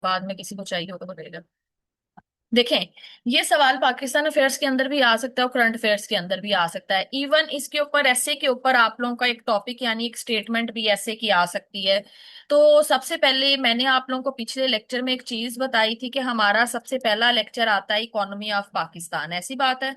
बाद में किसी को चाहिए हो तो बोलेगा। देखें, ये सवाल पाकिस्तान अफेयर्स के अंदर भी आ सकता है और करंट अफेयर्स के अंदर भी आ सकता है। इवन इसके ऊपर ऐसे के ऊपर आप लोगों का एक टॉपिक यानी एक स्टेटमेंट भी ऐसे की आ सकती है। तो सबसे पहले मैंने आप लोगों को पिछले लेक्चर में एक चीज बताई थी कि हमारा सबसे पहला लेक्चर आता है इकोनॉमी ऑफ पाकिस्तान, ऐसी बात है।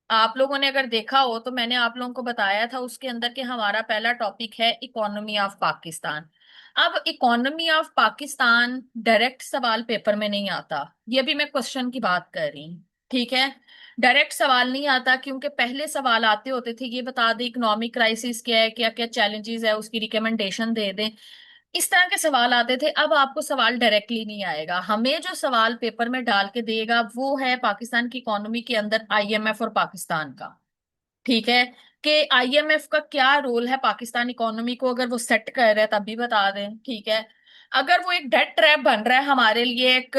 आप लोगों ने अगर देखा हो तो मैंने आप लोगों को बताया था उसके अंदर कि हमारा पहला टॉपिक है इकोनॉमी ऑफ पाकिस्तान। अब इकोनॉमी ऑफ पाकिस्तान डायरेक्ट सवाल पेपर में नहीं आता। ये भी मैं क्वेश्चन की बात कर रही हूँ, ठीक है। डायरेक्ट सवाल नहीं आता क्योंकि पहले सवाल आते होते थे ये बता दें इकोनॉमिक क्राइसिस क्या है, क्या क्या चैलेंजेस है, उसकी रिकमेंडेशन दे दें। इस तरह के सवाल आते थे। अब आपको सवाल डायरेक्टली नहीं आएगा। हमें जो सवाल पेपर में डाल के देगा वो है पाकिस्तान की इकोनॉमी के अंदर आईएमएफ और पाकिस्तान का, ठीक है। कि आईएमएफ का क्या रोल है पाकिस्तान इकोनॉमी को अगर वो सेट कर रहे हैं तब भी बता दें, ठीक है। अगर वो एक डेट ट्रैप बन रहा है हमारे लिए, एक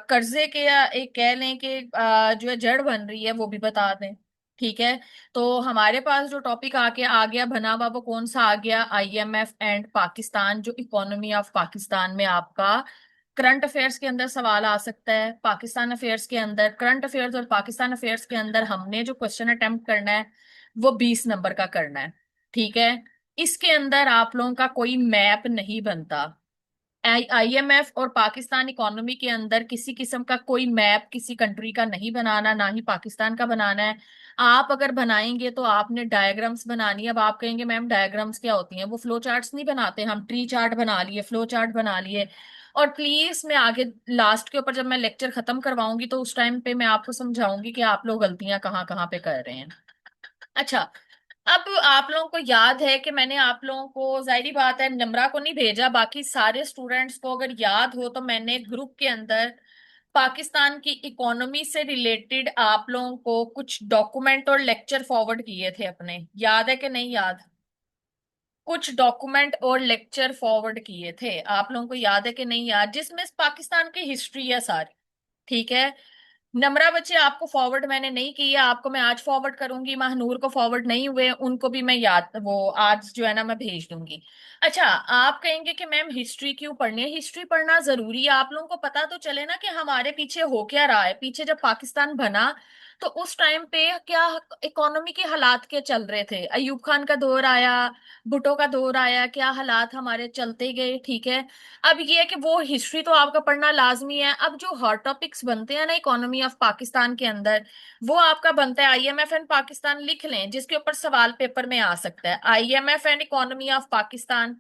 कर्जे के या एक कह लें कि जो है जड़ बन रही है, वो भी बता दें, ठीक है। तो हमारे पास जो टॉपिक आके आ गया बना हुआ वो कौन सा आ गया, आईएमएफ एंड पाकिस्तान, जो इकोनॉमी ऑफ पाकिस्तान में आपका करंट अफेयर्स के अंदर सवाल आ सकता है। पाकिस्तान अफेयर्स के अंदर, करंट अफेयर्स और पाकिस्तान अफेयर्स के अंदर हमने जो क्वेश्चन अटेम्प्ट करना है वो 20 नंबर का करना है, ठीक है। इसके अंदर आप लोगों का कोई मैप नहीं बनता। आईएमएफ और पाकिस्तान इकोनॉमी के अंदर किसी किस्म का कोई मैप किसी कंट्री का नहीं बनाना, ना ही पाकिस्तान का बनाना है। आप अगर बनाएंगे तो आपने डायग्राम्स बनानी है। अब आप कहेंगे मैम डायग्राम्स क्या होती हैं, वो फ्लो चार्ट्स नहीं बनाते, हम ट्री चार्ट बना लिए, फ्लो चार्ट बना लिए। और प्लीज मैं आगे लास्ट के ऊपर जब मैं लेक्चर खत्म करवाऊंगी तो उस टाइम पे मैं आपको समझाऊंगी कि आप लोग गलतियां कहाँ कहाँ पे कर रहे हैं। अच्छा, अब आप लोगों को याद है कि मैंने आप लोगों को, जाहिर बात है नम्रा को नहीं भेजा, बाकी सारे स्टूडेंट्स को अगर याद हो तो मैंने ग्रुप के अंदर पाकिस्तान की इकोनॉमी से रिलेटेड आप लोगों को कुछ डॉक्यूमेंट और लेक्चर फॉरवर्ड किए थे अपने, याद है कि नहीं याद। कुछ डॉक्यूमेंट और लेक्चर फॉरवर्ड किए थे, आप लोगों को याद है कि नहीं याद, जिसमें पाकिस्तान की हिस्ट्री है सारी, ठीक है। नम्रा बच्चे आपको फॉरवर्ड मैंने नहीं किया, आपको मैं आज फॉरवर्ड करूंगी। महानूर को फॉरवर्ड नहीं हुए, उनको भी मैं याद वो आज जो है ना मैं भेज दूंगी। अच्छा, आप कहेंगे कि मैम हिस्ट्री क्यों पढ़नी है, हिस्ट्री पढ़ना जरूरी है, आप लोगों को पता तो चले ना कि हमारे पीछे हो क्या रहा है। पीछे जब पाकिस्तान बना तो उस टाइम पे क्या इकोनॉमी के हालात क्या चल रहे थे, अयूब खान का दौर आया, भुट्टो का दौर आया, क्या हालात हमारे चलते गए, ठीक है। अब ये है कि वो हिस्ट्री तो आपका पढ़ना लाजमी है। अब जो हॉट टॉपिक्स बनते हैं ना इकोनॉमी ऑफ पाकिस्तान के अंदर, वो आपका बनता है आईएमएफ एंड पाकिस्तान, लिख लें, जिसके ऊपर सवाल पेपर में आ सकता है IMF and economy of Pakistan.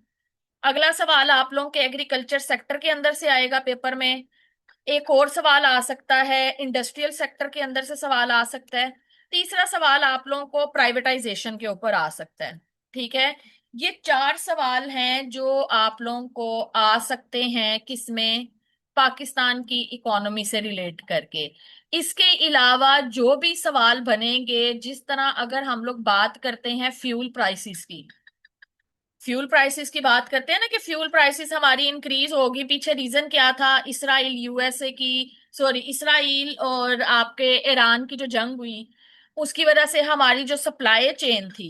अगला सवाल आप लोगों के एग्रीकल्चर सेक्टर के अंदर से आएगा पेपर में। एक और सवाल आ सकता है इंडस्ट्रियल सेक्टर के अंदर से सवाल आ सकता है। तीसरा सवाल आप लोगों को प्राइवेटाइजेशन के ऊपर आ सकता है, ठीक है। ये चार सवाल हैं जो आप लोगों को आ सकते हैं किसमें, पाकिस्तान की इकोनॉमी से रिलेट करके। इसके अलावा जो भी सवाल बनेंगे, जिस तरह अगर हम लोग बात करते हैं फ्यूल प्राइसेस की, फ्यूल प्राइसेस की बात करते हैं ना कि फ्यूल प्राइसेस हमारी इंक्रीज होगी, पीछे रीजन क्या था, इसराइल यूएसए की, सॉरी इसराइल और आपके ईरान की जो जंग हुई, उसकी वजह से हमारी जो सप्लाई चेन थी,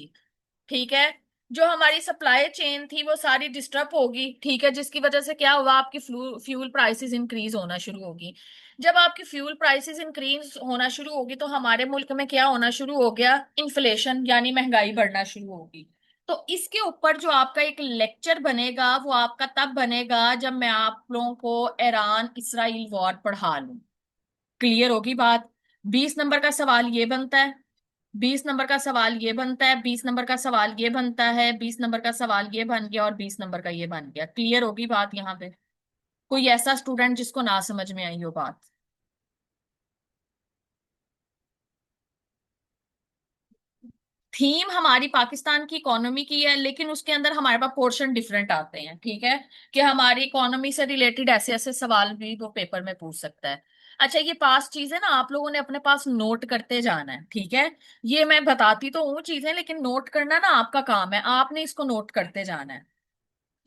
ठीक है, जो हमारी सप्लाई चेन थी वो सारी डिस्टर्ब होगी, ठीक है। जिसकी वजह से क्या हुआ, आपकी फ्यूल प्राइसेस इंक्रीज होना शुरू होगी। जब आपकी फ्यूल प्राइसेस इंक्रीज होना शुरू होगी तो हमारे मुल्क में क्या होना शुरू हो गया, इन्फ्लेशन यानी महंगाई बढ़ना शुरू होगी। तो इसके ऊपर जो आपका एक लेक्चर बनेगा वो आपका तब बनेगा जब मैं आप लोगों को ईरान इसराइल वॉर पढ़ा लूं। क्लियर होगी बात। 20 नंबर का सवाल ये बनता है, 20 नंबर का सवाल ये बनता है, 20 नंबर का सवाल ये बनता है, 20 नंबर का सवाल ये बन गया और 20 नंबर का ये बन गया। क्लियर होगी बात यहाँ पे। कोई ऐसा स्टूडेंट जिसको ना समझ में आई हो बात। थीम हमारी पाकिस्तान की इकोनॉमी की है, लेकिन उसके अंदर हमारे पास पोर्शन डिफरेंट आते हैं, ठीक है। कि हमारी इकोनॉमी से रिलेटेड ऐसे ऐसे सवाल भी वो पेपर में पूछ सकता है। अच्छा, ये पास चीज है ना, आप लोगों ने अपने पास नोट करते जाना है, ठीक है। ये मैं बताती तो हूँ चीजें, लेकिन नोट करना ना आपका काम है, आपने इसको नोट करते जाना है,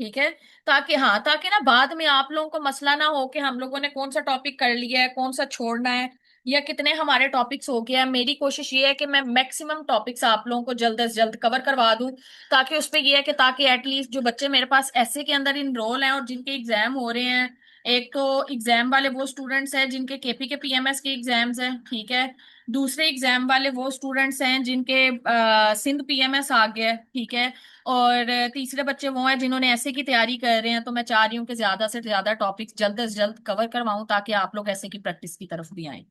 ठीक है। ताकि हाँ, ताकि ना बाद में आप लोगों को मसला ना हो कि हम लोगों ने कौन सा टॉपिक कर लिया है, कौन सा छोड़ना है, या कितने हमारे टॉपिक्स हो गया है। मेरी कोशिश ये है कि मैं मैक्सिमम टॉपिक्स आप लोगों को जल्द से जल्द कवर करवा दूं, ताकि उस पे ये है कि ताकि एटलीस्ट जो बच्चे मेरे पास ऐसे के अंदर इनरोल हैं और जिनके एग्जाम हो रहे हैं एक तो एग्जाम वाले वो स्टूडेंट्स हैं जिनके केपी के पीएमएस के एग्जाम्स हैं, ठीक है। दूसरे एग्जाम वाले वो स्टूडेंट्स हैं जिनके सिंध पीएमएस आ गया है, ठीक है। और तीसरे बच्चे वो हैं जिन्होंने ऐसे की तैयारी कर रहे हैं। तो मैं चाह रही हूँ कि ज्यादा से ज्यादा टॉपिक्स जल्द से जल्द कवर करवाऊं ताकि आप लोग ऐसे की प्रैक्टिस की तरफ भी आए।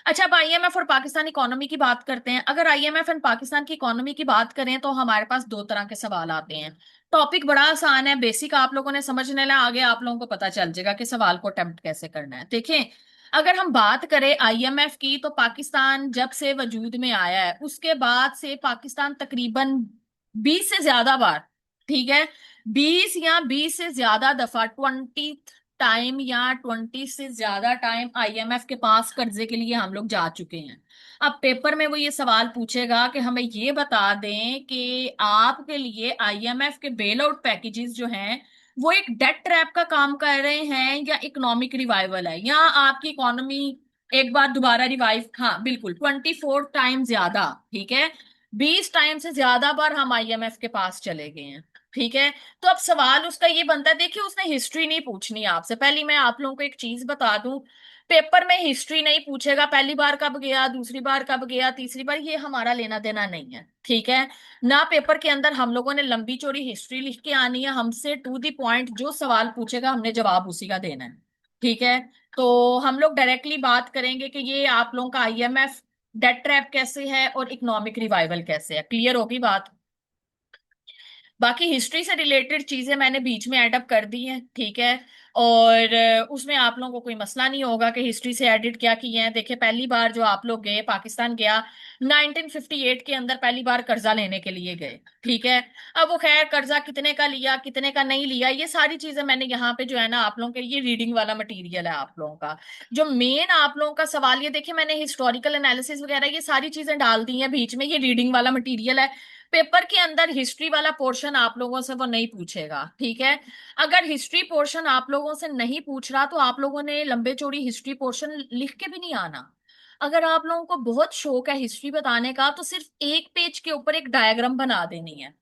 अच्छा, अब आईएमएफ और पाकिस्तान इकोनॉमी की बात करते हैं। अगर आईएमएफ एंड पाकिस्तान की इकोनॉमी की बात करें तो हमारे पास दो तरह के सवाल आते हैं। टॉपिक बड़ा आसान है, बेसिक आप लोगों ने समझने ला, आगे आप लोगों को पता चल जाएगा कि सवाल को अटेम्प्ट कैसे करना है। देखें, अगर हम बात करें आईएमएफ की, तो पाकिस्तान जब से वजूद में आया है उसके बाद से पाकिस्तान तकरीबन 20 से ज्यादा बार, ठीक है, 20 से ज्यादा दफा, 20 टाइम या 20 से ज्यादा टाइम आईएमएफ के पास कर्जे के लिए हम लोग जा चुके हैं। अब पेपर में वो ये सवाल पूछेगा कि हमें ये बता दें कि आपके लिए आईएमएफ के बेल आउट पैकेजेस जो हैं वो एक डेट ट्रैप का काम कर रहे हैं या इकोनॉमिक रिवाइवल है, या आपकी इकोनॉमी एक बार दोबारा रिवाइव, हाँ बिल्कुल 24 टाइम ज्यादा, ठीक है, 20 टाइम से ज्यादा बार हम आईएमएफ के पास चले गए हैं, ठीक है। तो अब सवाल उसका ये बनता है, देखिए उसने हिस्ट्री नहीं पूछनी आपसे। पहली मैं आप लोगों को एक चीज बता दूं, पेपर में हिस्ट्री नहीं पूछेगा पहली बार कब गया, दूसरी बार कब गया, तीसरी बार, ये हमारा लेना देना नहीं है, ठीक है। ना पेपर के अंदर हम लोगों ने लंबी चौड़ी हिस्ट्री लिख के आनी है, हमसे टू द पॉइंट जो सवाल पूछेगा हमने जवाब उसी का देना है, ठीक है। तो हम लोग डायरेक्टली बात करेंगे कि ये आप लोगों का आईएमएफ डेट ट्रैप कैसे है और इकोनॉमिक रिवाइवल कैसे है। क्लियर होगी बात? बाकी हिस्ट्री से रिलेटेड चीजें मैंने बीच में ऐड अप कर दी हैं, ठीक है। और उसमें आप लोगों को कोई मसला नहीं होगा कि हिस्ट्री से एडिट क्या किए हैं। देखिए, पहली बार जो आप लोग गए, पाकिस्तान गया 1958 के अंदर पहली बार कर्जा लेने के लिए गए, ठीक है। अब वो खैर कर्जा कितने का लिया, कितने का नहीं लिया, ये सारी चीजें मैंने यहाँ पे जो है ना आप लोगों के ये रीडिंग वाला मटेरियल है आप लोगों का। जो मेन आप लोगों का सवाल, ये देखिए मैंने हिस्टोरिकल एनालिसिस वगैरह ये सारी चीजें डाल दी हैं बीच में, ये रीडिंग वाला मटेरियल है। पेपर के अंदर हिस्ट्री वाला पोर्शन आप लोगों से वो नहीं पूछेगा, ठीक है। अगर हिस्ट्री पोर्शन आप लोगों से नहीं पूछ रहा तो आप लोगों ने लंबे चौड़ी हिस्ट्री पोर्शन लिख के भी नहीं आना। अगर आप लोगों को बहुत शौक है हिस्ट्री बताने का तो सिर्फ एक पेज के ऊपर एक डायग्राम बना देनी है,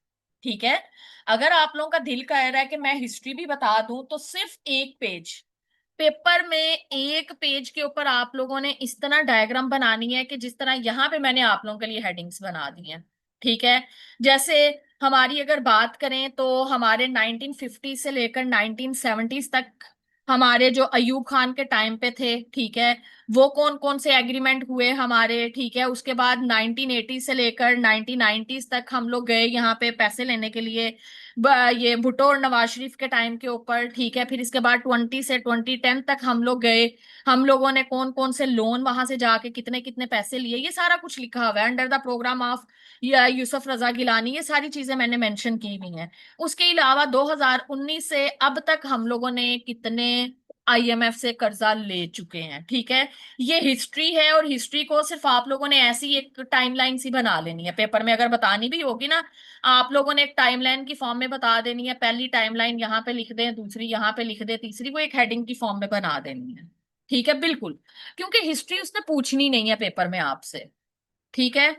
ठीक है। अगर आप लोगों का दिल कह रहा है कि मैं हिस्ट्री भी बता दूं तो सिर्फ एक पेज, पेपर में एक पेज के ऊपर आप लोगों ने इस तरह डायग्राम बनानी है कि जिस तरह यहाँ पे मैंने आप लोगों के लिए हेडिंग्स बना दी हैं, ठीक है। जैसे हमारी अगर बात करें तो हमारे 1950 से लेकर 1970 तक हमारे जो अयूब खान के टाइम पे थे, ठीक है, वो कौन कौन से एग्रीमेंट हुए हमारे, ठीक है। उसके बाद 1980 से लेकर 1990 तक हम लोग गए यहाँ पे पैसे लेने के लिए, ये भुट्टो और नवाज शरीफ के टाइम के ऊपर, ठीक है। फिर इसके बाद 20 से 2010 तक हम लोग गए, हम लोगों ने कौन कौन से लोन वहां से जाके कितने कितने पैसे लिए, ये सारा कुछ लिखा हुआ है अंडर द प्रोग्राम ऑफ या यूसुफ रजा गिलानी, ये सारी चीजें मैंने मेंशन की हुई हैं। उसके अलावा 2019 से अब तक हम लोगों ने कितने आईएमएफ से कर्जा ले चुके हैं, ठीक है। ये हिस्ट्री है और हिस्ट्री को सिर्फ आप लोगों ने ऐसी एक टाइमलाइन सी बना लेनी है। पेपर में अगर बतानी भी होगी ना, आप लोगों ने एक टाइमलाइन की फॉर्म में बता देनी है। पहली टाइमलाइन यहाँ पे लिख दे, दूसरी यहाँ पे लिख दे, तीसरी वो एक हेडिंग की फॉर्म में बना देनी है, ठीक है, बिल्कुल। क्योंकि हिस्ट्री उसने पूछनी नहीं है पेपर में आपसे, ठीक है।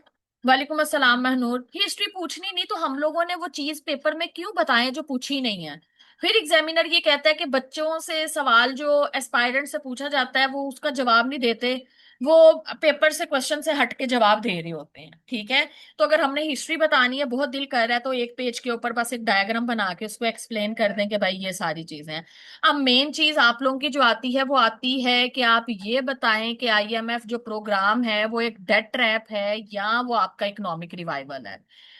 वालेकुम अस्सलाम महनूर, हिस्ट्री पूछनी नहीं तो हम लोगों ने वो चीज पेपर में क्यों बताएं जो पूछी नहीं है। फिर एग्जामिनर ये कहता है कि बच्चों से सवाल जो एस्पायरेंट से पूछा जाता है वो उसका जवाब नहीं देते, वो पेपर से क्वेश्चन से हट के जवाब दे रहे होते हैं, ठीक है। तो अगर हमने हिस्ट्री बतानी है, बहुत दिल कर रहा है, तो एक पेज के ऊपर बस एक डायग्राम बना के उसको एक्सप्लेन कर दें कि भाई ये सारी चीजें हैं। अब मेन चीज आप लोगों की जो आती है वो आती है कि आप ये बताएं कि आईएमएफ जो प्रोग्राम है वो एक डेट ट्रैप है या वो आपका इकोनॉमिक रिवाइवल है।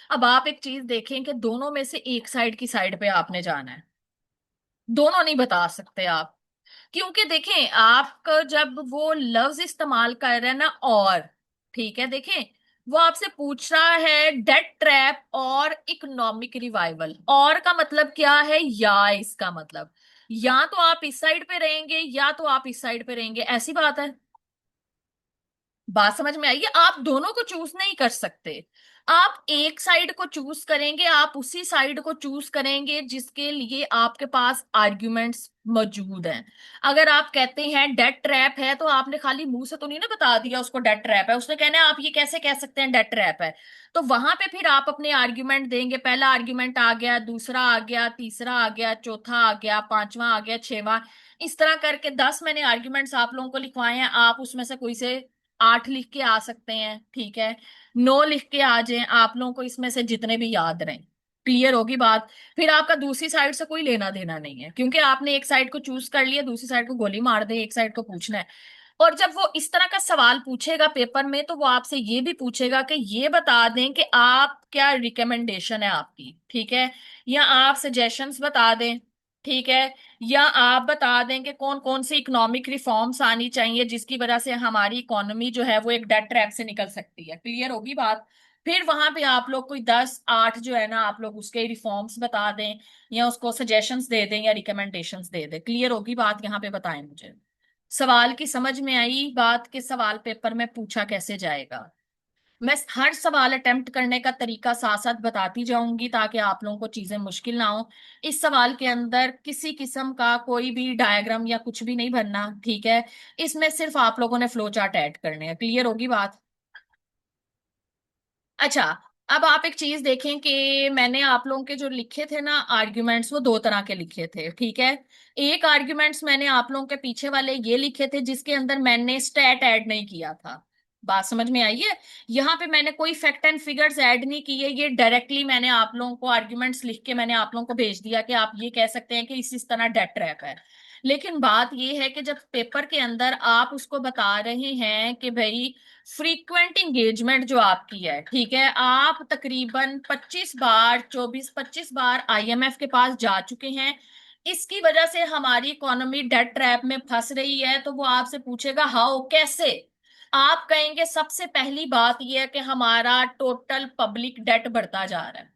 अब आप एक चीज देखें कि दोनों में से एक साइड की साइड पे आपने जाना है, दोनों नहीं बता सकते आप। क्योंकि देखें, आपका जब वो लफ्ज इस्तेमाल कर रहे हैं ना, और, ठीक है, देखें, वो आपसे पूछ रहा है डेट ट्रैप और इकोनॉमिक रिवाइवल, और का मतलब क्या है, या इसका मतलब या तो आप इस साइड पे रहेंगे या तो आप इस साइड पे रहेंगे, ऐसी बात है। बात समझ में आई है? आप दोनों को चूज नहीं कर सकते। आप एक साइड को चूज करेंगे, आप उसी साइड को चूज करेंगे जिसके लिए आपके पास आर्ग्यूमेंट्स मौजूद हैं। अगर आप कहते हैं डेट ट्रैप है, तो आपने खाली मुंह से तो नहीं ना बता दिया उसको डेट ट्रैप है, उसने कहना है आप ये कैसे कह सकते हैं डेट ट्रैप है। तो वहां पे फिर आप अपने आर्ग्यूमेंट देंगे, पहला आर्ग्यूमेंट आ गया, दूसरा आ गया, तीसरा आ गया, चौथा आ गया, पांचवा आ गया, छठवां। इस तरह करके 10 मैंने आर्ग्यूमेंट्स आप लोगों को लिखवाए हैं, आप उसमें से कोई से 8 लिख के आ सकते हैं, ठीक है। 9 लिख के आ जाएं, आप लोगों को इसमें से जितने भी याद रहें। क्लियर होगी बात? फिर आपका दूसरी साइड से कोई लेना देना नहीं है, क्योंकि आपने एक साइड को चूज कर लिया, दूसरी साइड को गोली मार दे, एक साइड को पूछना है। और जब वो इस तरह का सवाल पूछेगा पेपर में, तो वो आपसे ये भी पूछेगा कि ये बता दें कि आप क्या रिकमेंडेशन है आपकी, ठीक है, या आप सजेशंस बता दें, ठीक है, या आप बता दें कि कौन कौन सी इकोनॉमिक रिफॉर्म्स आनी चाहिए जिसकी वजह से हमारी इकोनॉमी जो है वो एक डेट ट्रैप से निकल सकती है। क्लियर होगी बात? फिर वहां पे आप लोग कोई 10 8 जो है ना, आप लोग उसके रिफॉर्म्स बता दें, या उसको सजेशंस दे दें, या रिकमेंडेशंस दे दें। क्लियर होगी बात? यहाँ पे बताएं मुझे। सवाल की समझ में आई बात के सवाल पेपर में पूछा कैसे जाएगा? मैं हर सवाल अटेम्प्ट करने का तरीका साथ साथ बताती जाऊंगी ताकि आप लोगों को चीजें मुश्किल ना हो। इस सवाल के अंदर किसी किस्म का कोई भी डायग्राम या कुछ भी नहीं भरना, ठीक है। इसमें सिर्फ आप लोगों ने फ्लो चार्ट ऐड करने हैं। क्लियर होगी बात? अच्छा, अब आप एक चीज देखें कि मैंने आप लोगों के जो लिखे थे ना आर्ग्यूमेंट्स, वो 2 तरह के लिखे थे, ठीक है। एक आर्ग्यूमेंट्स मैंने आप लोगों के पीछे वाले ये लिखे थे जिसके अंदर मैंने स्टैट ऐड नहीं किया था। बात समझ में आई है? यहाँ पे मैंने कोई फैक्ट एंड फिगर्स ऐड नहीं किए, ये डायरेक्टली मैंने आप लोगों को आर्ग्यूमेंट्स लिख के मैंने आप लोगों को भेज दिया कि आप ये कह सकते हैं कि इस तरह डेट ट्रैप है। लेकिन बात ये है कि जब पेपर के अंदर आप उसको बता रहे हैं कि भाई फ्रीक्वेंट इंगेजमेंट जो आपकी है, ठीक है, आप तकरीबन 25 बार, 24 25 बार आईएमएफ के पास जा चुके हैं, इसकी वजह से हमारी इकोनॉमी डेट ट्रैप में फंस रही है, तो वो आपसे पूछेगा हाउ, कैसे। आप कहेंगे सबसे पहली बात यह है कि हमारा टोटल पब्लिक डेट बढ़ता जा रहा है।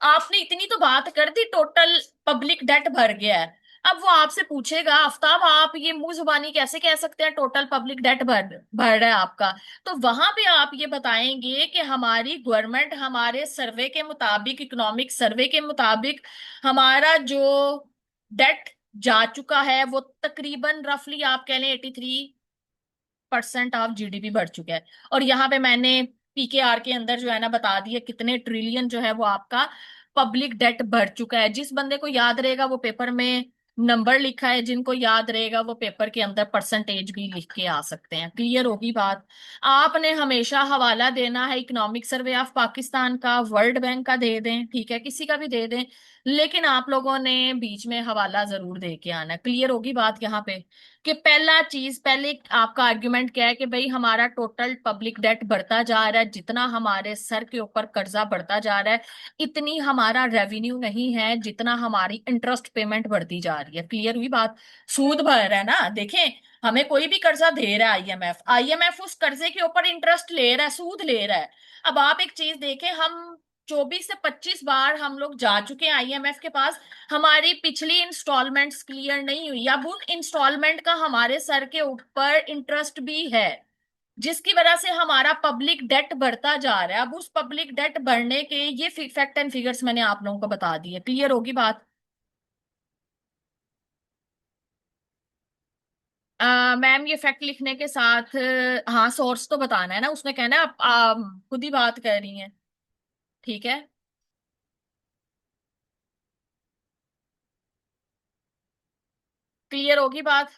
आपने इतनी तो बात कर दी, टोटल पब्लिक डेट भर गया है। अब वो आपसे पूछेगा आफ्ताब आप ये मुंह जुबानी कैसे कह सकते हैं टोटल पब्लिक डेट भर भर रहा है आपका। तो वहां पे आप ये बताएंगे कि हमारी गवर्नमेंट हमारे सर्वे के मुताबिक, इकोनॉमिक सर्वे के मुताबिक, हमारा जो डेट जा चुका है वो तकरीबन रफली आप कह लें 83% ऑफ जीडीपी बढ़ चुका है। और यहाँ पे मैंने पीकेआर के अंदर जो है ना बता दिया कितने ट्रिलियन जो है वो आपका पब्लिक डेट बढ़ चुका है। जिस बंदे को याद रहेगा वो पेपर में नंबर लिखा है, जिनको याद रहेगा वो पेपर के अंदर परसेंटेज भी लिख के आ सकते हैं। क्लियर होगी बात? आपने हमेशा हवाला देना है इकोनॉमिक सर्वे ऑफ पाकिस्तान का, वर्ल्ड बैंक का दे दें, ठीक है, किसी का भी दे दें, लेकिन आप लोगों ने बीच में हवाला जरूर दे के आना। क्लियर होगी बात यहाँ पे? कि पहला चीज, पहले आपका आर्ग्यूमेंट क्या है कि भाई हमारा टोटल पब्लिक डेट बढ़ता जा रहा है, जितना हमारे सर के ऊपर कर्जा बढ़ता जा रहा है इतनी हमारा रेवेन्यू नहीं है जितना हमारी इंटरेस्ट पेमेंट बढ़ती जा रही है। क्लियर हुई बात? सूद भर रहा है ना, देखें, हमें कोई भी कर्जा दे रहा है आईएमएफ, आईएमएफ उस कर्जे के ऊपर इंटरेस्ट ले रहा है, सूद ले रहा है। अब आप एक चीज देखें, हम 24 से 25 बार हम लोग जा चुके हैं आईएमएफ के पास, हमारी पिछली इंस्टॉलमेंट्स क्लियर नहीं हुई, अब उन इंस्टॉलमेंट का हमारे सर के ऊपर इंटरेस्ट भी है, जिसकी वजह से हमारा पब्लिक डेट बढ़ता जा रहा है। अब उस पब्लिक डेट बढ़ने के ये फैक्ट एंड फिगर्स मैंने आप लोगों को बता दिए। क्लियर होगी बात? मैम ये फैक्ट लिखने के साथ हाँ सोर्स तो बताना है ना, उसने कहना है आप खुद ही बात कर रही हैं, ठीक है। क्लियर होगी बात?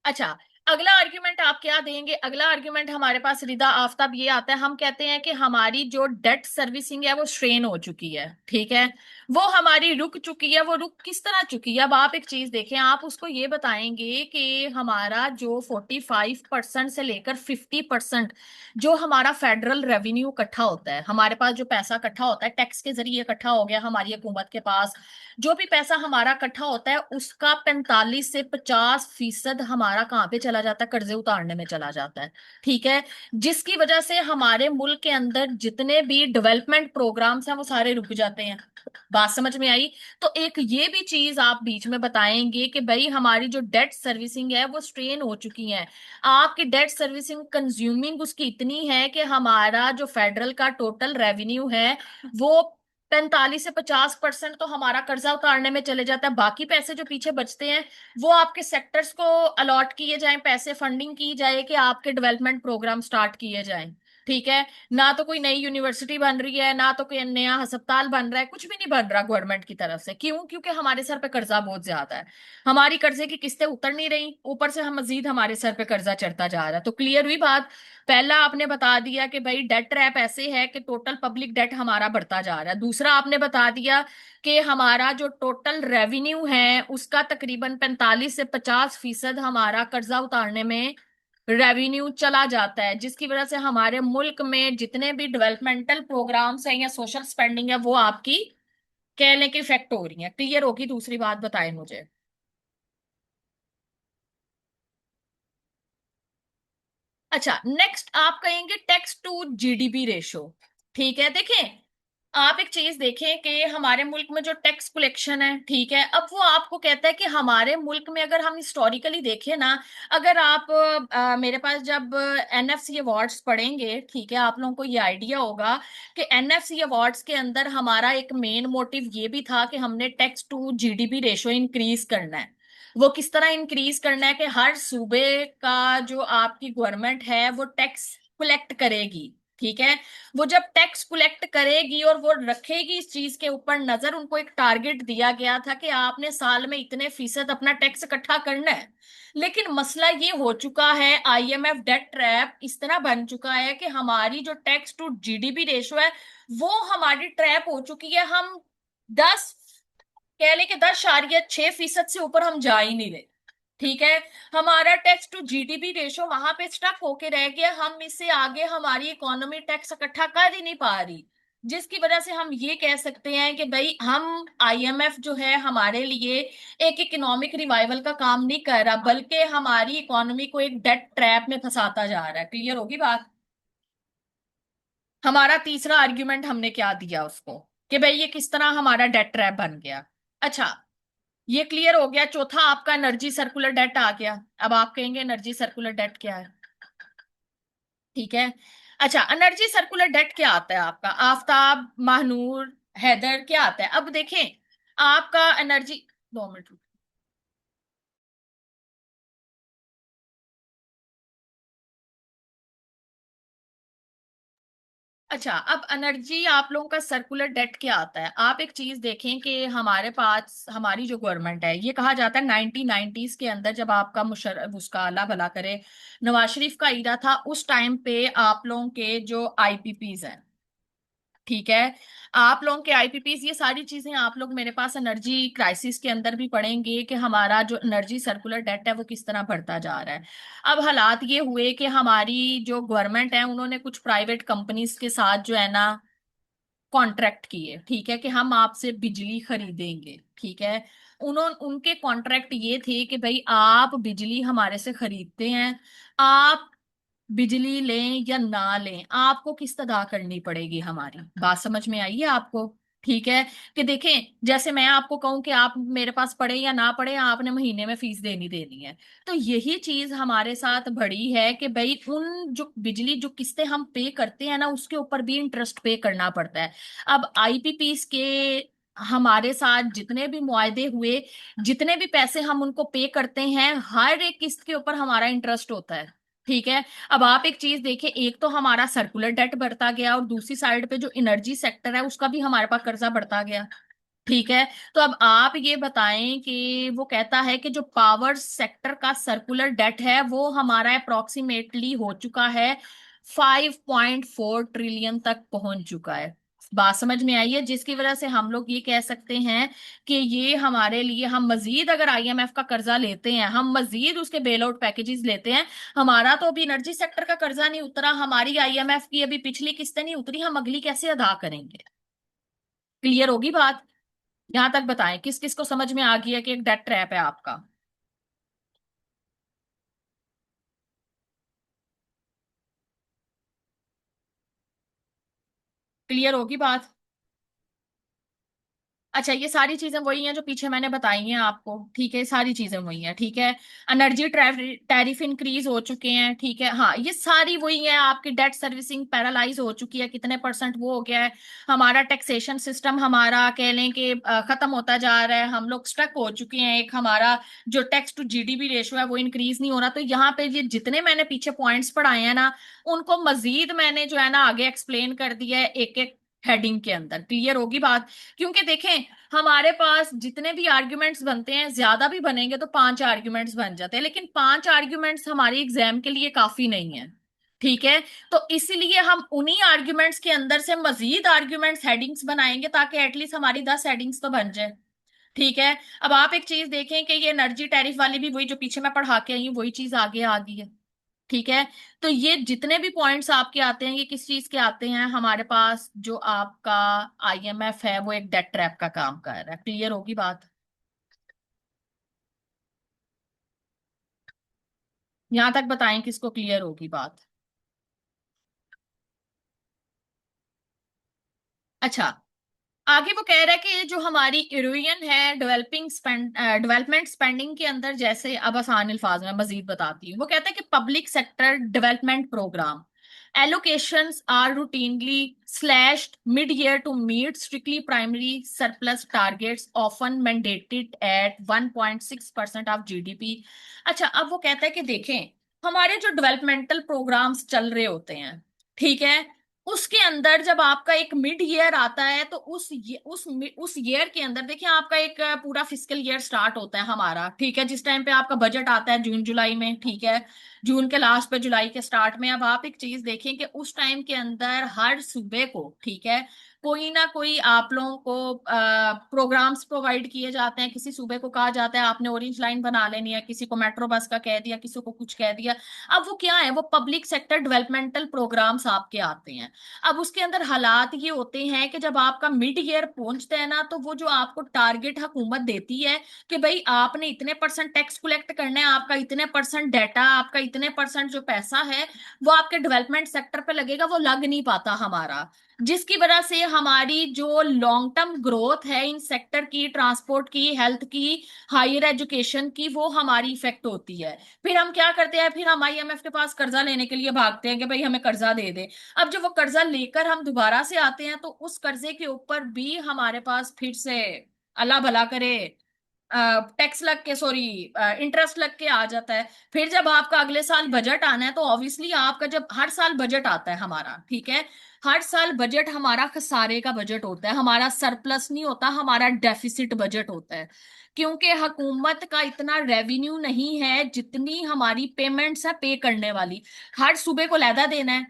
अच्छा, अगला आर्ग्यूमेंट आप क्या देंगे? अगला आर्ग्यूमेंट हमारे पास रिदा आफ्ताब ये आता है, हम कहते हैं कि हमारी जो डेट सर्विसिंग है वो स्ट्रेन हो चुकी है, ठीक है, वो हमारी रुक चुकी है। वो रुक किस तरह चुकी है? अब आप एक चीज देखें, आप उसको ये बताएंगे कि हमारा जो 45% से लेकर 50% जो हमारा फेडरल रेवेन्यू इकट्ठा होता है, हमारे पास जो पैसा इकट्ठा होता है टैक्स के जरिए इकट्ठा हो गया हमारी हुकूमत के पास, जो भी पैसा हमारा इकट्ठा होता है उसका 45 से 50% हमारा कहाँ पे चला चला जाता है, कर्जे उतारने में चला जाता है। ठीक है। जिसकी वजह से हमारे मुल्क के अंदर जितने भी डेवलपमेंट प्रोग्राम्स हैं वो सारे रुक जाते हैं। बात समझ में आई? तो एक ये भी चीज आप बीच में बताएंगे कि भाई हमारी जो डेट सर्विसिंग है वो स्ट्रेन हो चुकी है। आपकी डेट सर्विसिंग कंज्यूमिंग उसकी इतनी है कि हमारा जो फेडरल का टोटल रेवेन्यू है वो 45 से 50% तो हमारा कर्जा उतारने में चले जाता है। बाकी पैसे जो पीछे बचते हैं वो आपके सेक्टर्स को अलॉट किए जाएं, पैसे फंडिंग की जाए कि आपके डेवलपमेंट प्रोग्राम स्टार्ट किए जाएं। ठीक है। ना तो कोई नई यूनिवर्सिटी बन रही है, ना तो कोई नया अस्पताल बन रहा है, कुछ भी नहीं बन रहा गवर्नमेंट की तरफ से। क्यों? क्योंकि हमारे सर पे कर्जा बहुत ज्यादा है। हमारी कर्जे की किस्तें उतर नहीं रही, ऊपर से हम मजीद हमारे सर पे कर्जा चढ़ता जा रहा है। तो क्लियर हुई बात? पहला आपने बता दिया कि भाई डेट ट्रैप ऐसे है कि टोटल पब्लिक डेट हमारा बढ़ता जा रहा है। दूसरा आपने बता दिया कि हमारा जो टोटल रेवेन्यू है उसका तकरीबन 45 से 50% हमारा कर्जा उतारने में रेवेन्यू चला जाता है, जिसकी वजह से हमारे मुल्क में जितने भी डेवलपमेंटल प्रोग्राम्स हैं या सोशल स्पेंडिंग है वो आपकी कह लें कि इफेक्ट हो रही है। क्लियर होगी? दूसरी बात बताएं मुझे। अच्छा, नेक्स्ट आप कहेंगे टैक्स टू जीडीपी रेशो। ठीक है। देखें, आप एक चीज देखें कि हमारे मुल्क में जो टैक्स कलेक्शन है, ठीक है, अब वो आपको कहता है कि हमारे मुल्क में अगर हम हिस्टोरिकली देखें ना, अगर आप मेरे पास जब एनएफसी अवार्ड्स पढ़ेंगे, ठीक है, आप लोगों को ये आइडिया होगा कि एनएफसी अवार्ड्स के अंदर हमारा एक मेन मोटिव ये भी था कि हमने tax to GDP ratio increase करना है। वो किस तरह इंक्रीज करना है कि हर सूबे का जो आपकी गवर्नमेंट है वो टैक्स कलेक्ट करेगी। ठीक है। वो जब टैक्स कलेक्ट करेगी और वो रखेगी इस चीज के ऊपर नजर, उनको एक टारगेट दिया गया था कि आपने साल में इतने फीसद अपना टैक्स इकट्ठा करना है। लेकिन मसला ये हो चुका है, आईएमएफ डेट ट्रैप इस तरह बन चुका है कि हमारी जो टैक्स टू जीडीपी रेशो है वो हमारी ट्रैप हो चुकी है। हम 10 कह लें कि 10.6% से ऊपर हम जा ही नहीं रहे। ठीक है। हमारा टैक्स टू जीडीपी रेशो वहां पे स्टक होके रह गया, हम इससे आगे हमारी इकोनॉमी टैक्स इकट्ठा कर ही नहीं पा रही। जिसकी वजह से हम ये कह सकते हैं कि भाई हम आईएमएफ जो है हमारे लिए एक इकोनॉमिक रिवाइवल का काम नहीं कर रहा, बल्कि हमारी इकोनॉमी को एक डेट ट्रैप में फंसाता जा रहा है। क्लियर होगी बात? हमारा तीसरा आर्ग्यूमेंट हमने क्या दिया उसको कि भाई ये किस तरह हमारा डेट ट्रैप बन गया। अच्छा, ये क्लियर हो गया। चौथा आपका एनर्जी सर्कुलर डेट आ गया। अब आप कहेंगे एनर्जी सर्कुलर डेट क्या है? ठीक है। अच्छा, एनर्जी सर्कुलर डेट क्या आता है आपका? आफताब, महानूर, हैदर, क्या आता है? अब देखें, आपका एनर्जी, 2 मिनट। अच्छा, अब एनर्जी आप लोगों का सर्कुलर डेट क्या आता है? आप एक चीज देखें कि हमारे पास हमारी जो गवर्नमेंट है, ये कहा जाता है 1990s के अंदर जब आपका मुशर्रफ उसका अल्लाह भला करे नवाज शरीफ का ईरा था, उस टाइम पे आप लोगों के जो आईपीपीज हैं, ठीक है, आप लोगों के आईपीपीस, ये सारी चीजें आप लोग मेरे पास एनर्जी क्राइसिस के अंदर भी पढ़ेंगे कि हमारा जो एनर्जी सर्कुलर डेट है वो किस तरह बढ़ता जा रहा है। अब हालात ये हुए कि हमारी जो गवर्नमेंट है उन्होंने कुछ प्राइवेट कंपनीज के साथ जो है ना कॉन्ट्रैक्ट किए, ठीक है, कि हम आपसे बिजली खरीदेंगे। ठीक है। उनके कॉन्ट्रैक्ट ये थे कि भाई आप बिजली हमारे से खरीदते हैं, आप बिजली लें या ना लें आपको किस्त अदा करनी पड़ेगी हमारी। बात समझ में आई है आपको? ठीक है। कि देखें, जैसे मैं आपको कहूं कि आप मेरे पास पढ़े या ना पढ़े आपने महीने में फीस देनी देनी है। तो यही चीज हमारे साथ बढ़ी है कि भाई उन जो बिजली जो किस्तें हम पे करते हैं ना उसके ऊपर भी इंटरेस्ट पे करना पड़ता है। अब आईपीपीस के हमारे साथ जितने भी मुआहदे हुए, जितने भी पैसे हम उनको पे करते हैं, हर एक किस्त के ऊपर हमारा इंटरेस्ट होता है। ठीक है। अब आप एक चीज देखिए, एक तो हमारा सर्कुलर डेट बढ़ता गया और दूसरी साइड पे जो एनर्जी सेक्टर है उसका भी हमारे पास कर्जा बढ़ता गया। ठीक है। तो अब आप ये बताएं कि वो कहता है कि जो पावर सेक्टर का सर्कुलर डेट है वो हमारा अप्रोक्सीमेटली हो चुका है 5.4 ट्रिलियन तक पहुंच चुका है। बात समझ में आई है? जिसकी वजह से हम लोग ये कह सकते हैं कि ये हमारे लिए, हम मजीद अगर आईएमएफ का कर्जा लेते हैं, हम मजीद उसके बेल आउट पैकेजेस लेते हैं, हमारा तो अभी एनर्जी सेक्टर का कर्जा नहीं उतरा, हमारी आईएमएफ की अभी पिछली किस्तें नहीं उतरी, हम अगली कैसे अदा करेंगे? क्लियर होगी बात? यहां तक बताएं किस किस को समझ में आ गया कि एक डेट ट्रैप है आपका? क्लियर होगी बात? अच्छा, ये सारी चीजें वही हैं जो पीछे मैंने बताई हैं आपको, ठीक है, सारी चीजें वही हैं, ठीक है। एनर्जी टैरिफ इंक्रीज हो चुके हैं, ठीक है, हाँ, ये सारी वही है। आपकी डेट सर्विसिंग पैरालाइज हो चुकी है, कितने परसेंट वो हो गया है। हमारा टैक्सेशन सिस्टम हमारा कह लें कि खत्म होता जा रहा है, हम लोग स्टक हो चुके हैं। एक हमारा जो टैक्स टू जीडीपी रेशो है वो इंक्रीज नहीं हो रहा। तो यहाँ पे ये जितने मैंने पीछे पॉइंट्स पढ़ाए हैं ना, उनको मजीद मैंने जो है ना आगे एक्सप्लेन कर दिया है एक एक हेडिंग के अंदर। क्लियर होगी बात? क्योंकि देखें, हमारे पास जितने भी आर्ग्यूमेंट्स बनते हैं, ज्यादा भी बनेंगे तो 5 आर्ग्यूमेंट्स बन जाते हैं, लेकिन 5 आर्ग्यूमेंट्स हमारी एग्जाम के लिए काफी नहीं है, ठीक है। तो इसीलिए हम उन्हीं आर्ग्यूमेंट्स के अंदर से मजीद आर्ग्यूमेंट्स हेडिंग्स बनाएंगे, ताकि एटलीस्ट हमारी 10 हेडिंग्स तो बन जाए, ठीक है। अब आप एक चीज देखें कि ये एनर्जी टैरिफ वाली भी वही जो पीछे मैं पढ़ा के आई हूँ, वही चीज आगे आ गई है, ठीक है। तो ये जितने भी पॉइंट्स आपके आते हैं, ये किस चीज के आते हैं? हमारे पास जो आपका आईएमएफ है वो एक डेट ट्रैप का काम कर रहा है। क्लियर होगी बात? यहां तक बताएं किसको क्लियर होगी बात? अच्छा, आगे वो कह रहा है कि जो हमारी यूरोपियन है डेवलपमेंट स्पेंडिंग के अंदर, जैसे अब आसान अल्फाज में मजीद बताती हूँ, वो कहता है कि public sector development programme allocations are routinely slashed mid-year to meet strictly primary surplus targets often mandated at 1.6% of GDP। अच्छा, अब वो कहता है कि देखें, हमारे जो डेवलपमेंटल प्रोग्राम्स चल रहे होते हैं, ठीक है, उसके अंदर जब आपका एक मिड ईयर आता है तो उस ईयर के अंदर देखिए, आपका एक पूरा फिस्कल ईयर स्टार्ट होता है हमारा, ठीक है, जिस टाइम पे आपका बजट आता है जून जुलाई में, ठीक है, जून के लास्ट पे जुलाई के स्टार्ट में। अब आप एक चीज देखें कि उस टाइम के अंदर हर सूबे को, ठीक है, कोई ना कोई आप लोगों को प्रोग्राम्स प्रोवाइड किए जाते हैं। किसी सूबे को कहा जाता है आपने ऑरेंज लाइन बना लेनी है, किसी को मेट्रो बस का कह दिया, किसी को कुछ कह दिया। अब वो क्या है, वो पब्लिक सेक्टर डेवलपमेंटल प्रोग्राम्स आपके आते हैं। अब उसके अंदर हालात ये होते हैं कि जब आपका मिड ईयर पहुंचता है ना, तो वो जो आपको टारगेट हुकूमत देती है कि भाई आपने इतने परसेंट टैक्स कलेक्ट करना है, आपका इतने परसेंट डाटा, आपका इतने परसेंट जो पैसा है वो आपके डेवलपमेंट सेक्टर पे लगेगा, वो लग नहीं पाता हमारा। जिसकी वजह से हमारी जो लॉन्ग टर्म ग्रोथ है इन सेक्टर की, ट्रांसपोर्ट की, हेल्थ की, हायर एजुकेशन की, वो हमारी इफेक्ट होती है। फिर हम क्या करते हैं, फिर हम आईएमएफ के पास कर्जा लेने के लिए भागते हैं कि भाई हमें कर्जा दे दे। अब जब वो कर्जा लेकर हम दोबारा से आते हैं, तो उस कर्जे के ऊपर भी हमारे पास फिर से, अल्लाह भला करे, टैक्स लग के, सॉरी, इंटरेस्ट लग के आ जाता है। फिर जब आपका अगले साल बजट आना है, तो ऑब्वियसली आपका जब हर साल बजट आता है हमारा, ठीक है, हर साल बजट हमारा खसारे का बजट होता है, हमारा सरप्लस नहीं होता, हमारा डेफिसिट बजट होता है। क्योंकि हुकूमत का इतना रेवेन्यू नहीं है जितनी हमारी पेमेंट्स है पे करने वाली। हर सूबे को लैदा देना है,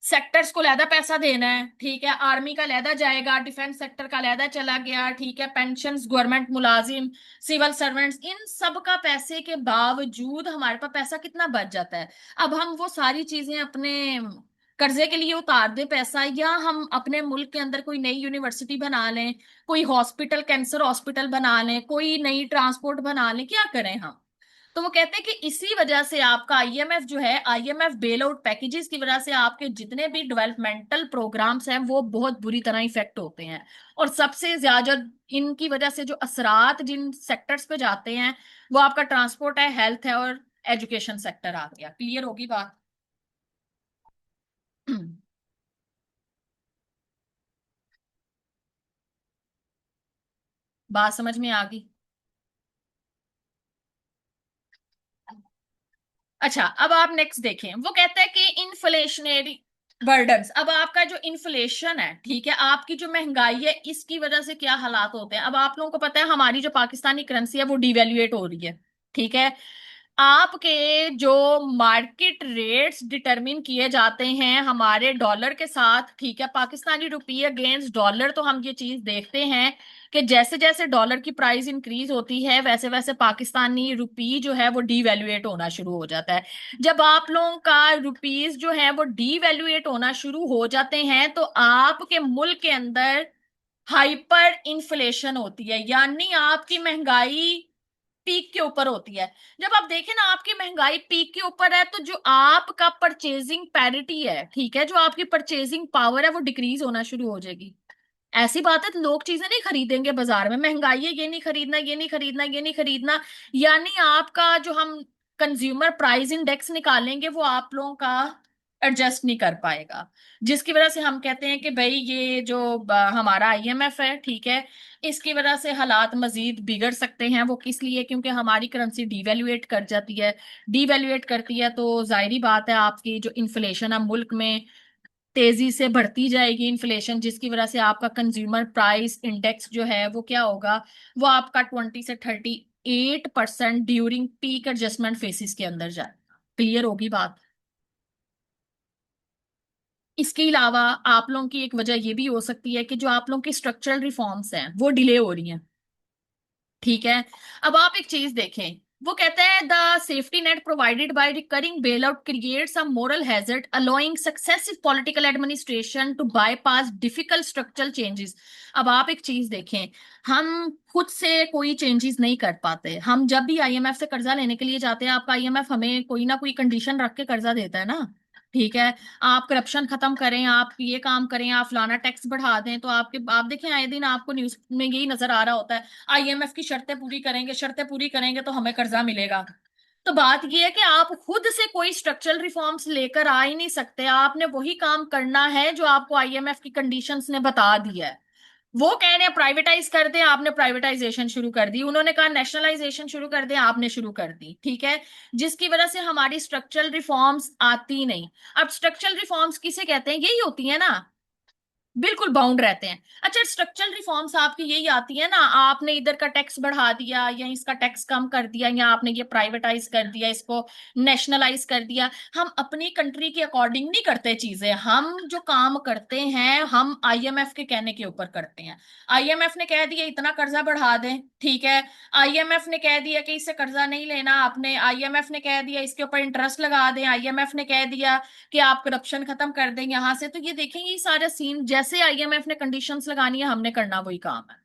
सेक्टर्स को लैदा पैसा देना है, ठीक है, आर्मी का लैदा जाएगा, डिफेंस सेक्टर का लैदा चला गया, ठीक है, पेंशन्स, गवर्नमेंट मुलाजिम, सिविल सर्वेंट्स, इन सब का पैसे के बावजूद हमारे पास पैसा कितना बच जाता है। अब हम वो सारी चीजें अपने कर्जे के लिए उतार दें पैसा, या हम अपने मुल्क के अंदर कोई नई यूनिवर्सिटी बना लें, कोई हॉस्पिटल, कैंसर हॉस्पिटल बना लें, कोई नई ट्रांसपोर्ट बना लें, क्या करें हम? तो वो कहते हैं कि इसी वजह से आपका आईएमएफ जो है, आईएमएफ बेल आउट पैकेजेस की वजह से आपके जितने भी डेवलपमेंटल प्रोग्राम्स हैं वो बहुत बुरी तरह इफेक्ट होते हैं। और सबसे ज्यादा इनकी वजह से जो असरात जिन सेक्टर्स पे जाते हैं, वो आपका ट्रांसपोर्ट है, हेल्थ है, और एजुकेशन सेक्टर आ गया। क्लियर होगी बात? बात समझ में आ गई? अच्छा, अब आप नेक्स्ट देखें, वो कहता है कि इन्फ्लेशनरी बर्डन्स। अब आपका जो इन्फ्लेशन है, ठीक है, आपकी जो महंगाई है, इसकी वजह से क्या हालात होते हैं? अब आप लोगों को पता है हमारी जो पाकिस्तानी करेंसी है वो डिवेल्युएट हो रही है, ठीक है। आपके जो मार्केट रेट्स डिटरमिन किए जाते हैं हमारे डॉलर के साथ, ठीक है, पाकिस्तानी रुपये अगेंस्ट डॉलर, तो हम ये चीज देखते हैं कि जैसे जैसे डॉलर की प्राइस इंक्रीज होती है, वैसे वैसे पाकिस्तानी रुपी जो है वो डीवैल्यूएट होना शुरू हो जाता है। जब आप लोगों का रुपीज जो है वो डीवैल्यूएट होना शुरू हो जाते हैं, तो आपके मुल्क के अंदर हाइपर इन्फ्लेशन होती है, यानी आपकी महंगाई पीक के ऊपर होती है। जब आप देखें ना आपकी महंगाई पीक के ऊपर है, तो जो आपका परचेजिंग पैरिटी है, ठीक है, जो आपकी परचेजिंग पावर है वो डिक्रीज होना शुरू हो जाएगी। ऐसी बात है तो लोग चीजें नहीं खरीदेंगे बाजार में, महंगाई है ये नहीं खरीदना, ये नहीं खरीदना, ये नहीं खरीदना। यानी आपका जो हम कंज्यूमर प्राइस इंडेक्स निकालेंगे वो आप लोगों का एडजस्ट नहीं कर पाएगा। जिसकी वजह से हम कहते हैं कि भाई ये जो हमारा आईएमएफ है, ठीक है, इसकी वजह से हालात मजीद बिगड़ सकते हैं। वो किस लिए? क्योंकि हमारी करेंसी डिवैल्यूएट कर जाती है। डिवैल्यूएट करती है तो जाहिर बात है आपकी जो इन्फ्लेशन है मुल्क में तेजी से बढ़ती जाएगी इन्फ्लेशन, जिसकी वजह से आपका कंज्यूमर प्राइस इंडेक्स जो है वो क्या होगा, वो आपका 20 से 38% ड्यूरिंग पीक एडजस्टमेंट फेसिस के अंदर जाएगा। क्लियर होगी बात? इसके अलावा आप लोगों की एक वजह ये भी हो सकती है कि जो आप लोगों की स्ट्रक्चरल रिफॉर्म्स हैं वो डिले हो रही हैं, ठीक है। अब आप एक चीज देखें, वो कहता है the safety net provided by recurring bail out creates a moral hazard allowing successive political administration to bypass difficult structural changes. अब आप एक चीज देखें, हम खुद से कोई चेंजेस नहीं कर पाते। हम जब भी आईएमएफ से कर्जा लेने के लिए जाते हैं, आपका आईएमएफ हमें कोई ना कोई कंडीशन रख के कर्जा देता है ना, ठीक है। आप करप्शन खत्म करें, आप ये काम करें, आप फलाना टैक्स बढ़ा दें, तो आपके आप देखें आए दिन आपको न्यूज में यही नजर आ रहा होता है, आईएमएफ की शर्तें पूरी करेंगे, शर्तें पूरी करेंगे तो हमें कर्जा मिलेगा। तो बात यह है कि आप खुद से कोई स्ट्रक्चरल रिफॉर्म्स लेकर आ ही नहीं सकते। आपने वही काम करना है जो आपको आईएमएफ की कंडीशंस ने बता दिया है। वो कह रहे हैं प्राइवेटाइज कर दें, आपने प्राइवेटाइजेशन शुरू कर दी। उन्होंने कहा नेशनलाइजेशन शुरू कर दें, आपने शुरू कर दी, ठीक है। जिसकी वजह से हमारी स्ट्रक्चरल रिफॉर्म्स आती नहीं। अब स्ट्रक्चरल रिफॉर्म्स किसे कहते हैं? यही होती है ना, बिल्कुल बाउंड रहते हैं। अच्छा, स्ट्रक्चरल रिफॉर्म्स आपकी यही आती है ना, आपने इधर का टैक्स बढ़ा दिया या इसका टैक्स कम कर दिया, या आपने ये प्राइवेटाइज कर दिया, इसको नेशनलाइज कर दिया। हम अपनी कंट्री के अकॉर्डिंग नहीं करते चीजें। हम जो काम करते हैं हम आईएमएफ के कहने के ऊपर करते हैं। आईएमएफ ने कह दिया इतना कर्जा बढ़ा दें, ठीक है। आईएमएफ ने कह दिया कि इससे कर्जा नहीं लेना आपने, आईएमएफ ने कह दिया इसके ऊपर इंटरेस्ट लगा दें, आईएमएफ ने कह दिया कि आप करप्शन खत्म कर दें यहां से। तो ये देखेंगे ये सारा सीन, जैसे आईएमएफ ने कंडीशंस लगानी है हमने करना वही काम है।